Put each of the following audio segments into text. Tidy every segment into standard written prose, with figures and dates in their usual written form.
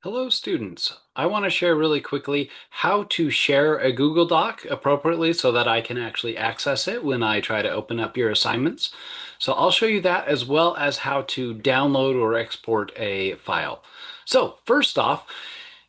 Hello, students. I want to share really quickly how to share a Google Doc appropriately so that I can actually access it when I try to open up your assignments. So I'll show you that as well as how to download or export a file. So first off,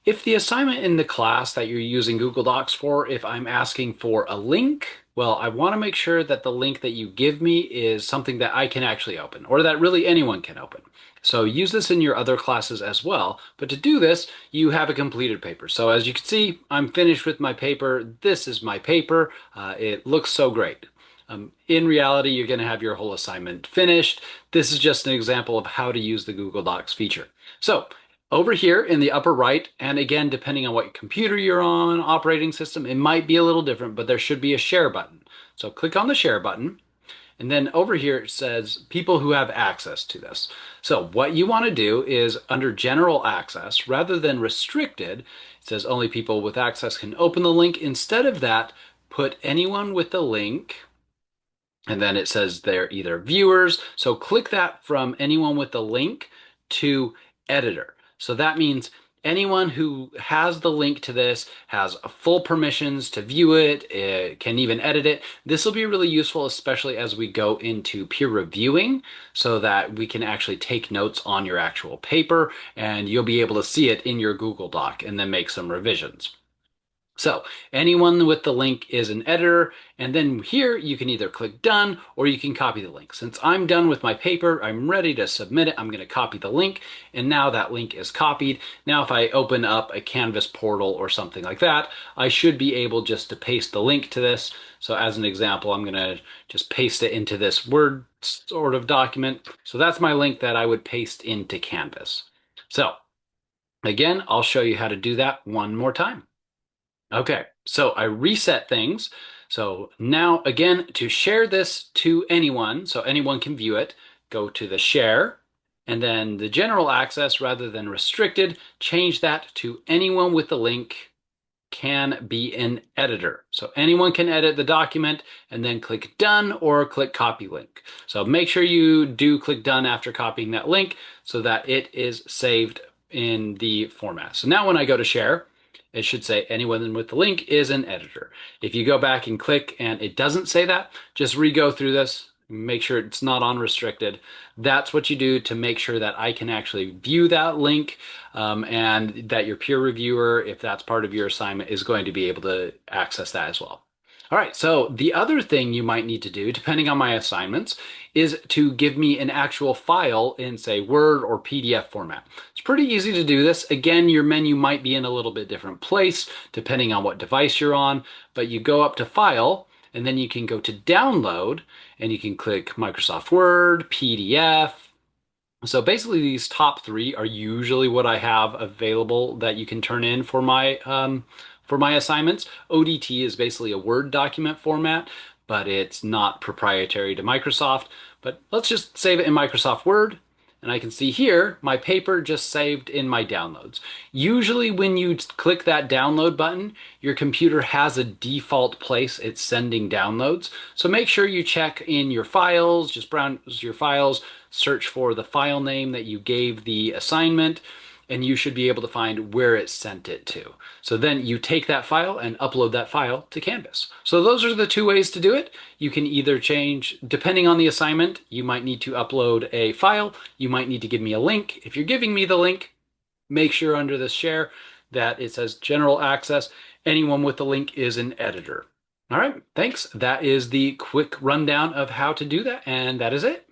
if the assignment in the class that you're using Google Docs for, if I'm asking for a link, well, I want to make sure that the link that you give me is something that I can actually open or that really anyone can open. So use this in your other classes as well. But to do this, you have a completed paper. So as you can see, I'm finished with my paper. This is my paper. It looks so great. In reality, you're going to have your whole assignment finished. This is just an example of how to use the Google Docs feature. So over here in the upper right, and again, depending on what computer you're on, operating system, it might be a little different, but there should be a share button. So click on the share button. And then over here it says people who have access to this. So what you want to do is under general access, rather than restricted, it says only people with access can open the link. Instead of that, put anyone with the link. And then it says they're either viewers. So click that from anyone with the link to editor. So that means anyone who has the link to this has full permissions to view it, can even edit it. This will be really useful, especially as we go into peer reviewing, so that we can actually take notes on your actual paper and you'll be able to see it in your Google Doc and then make some revisions. So anyone with the link is an editor, and then here you can either click done or you can copy the link. Since I'm done with my paper, I'm ready to submit it. I'm going to copy the link, and now that link is copied. Now if I open up a Canvas portal or something like that, I should be able just to paste the link to this. So as an example, I'm going to just paste it into this Word sort of document. So that's my link that I would paste into Canvas. So again, I'll show you how to do that one more time. Okay, so I reset things. So now again, to share this to anyone, so anyone can view it, go to the share, and then the general access rather than restricted, change that to anyone with the link can be an editor. So anyone can edit the document and then click done or click copy link. So make sure you do click done after copying that link so that it is saved in the format. So now when I go to share, it should say anyone with the link is an editor. If you go back and click and it doesn't say that, just re-go through this, make sure it's not on restricted. That's what you do to make sure that I can actually view that link and that your peer reviewer, if that's part of your assignment, is going to be able to access that as well. All right, so the other thing you might need to do, depending on my assignments, is to give me an actual file in, say, Word or PDF format. It's pretty easy to do this. Again, your menu might be in a little bit different place, depending on what device you're on, but you go up to File, and then you can go to Download, and you can click Microsoft Word, PDF. So basically, these top three are usually what I have available that you can turn in for my assignments. ODT is basically a Word document format, but it's not proprietary to Microsoft. But let's just save it in Microsoft Word. And I can see here, my paper just saved in my downloads. Usually when you click that download button, your computer has a default place it's sending downloads. So make sure you check in your files, just browse your files, search for the file name that you gave the assignment, and you should be able to find where it sent it to. So then you take that file and upload that file to Canvas. So those are the two ways to do it. You can either change, depending on the assignment, you might need to upload a file, you might need to give me a link. If you're giving me the link, make sure under the share that it says general access. Anyone with the link is an editor. All right, thanks. That is the quick rundown of how to do that, and that is it.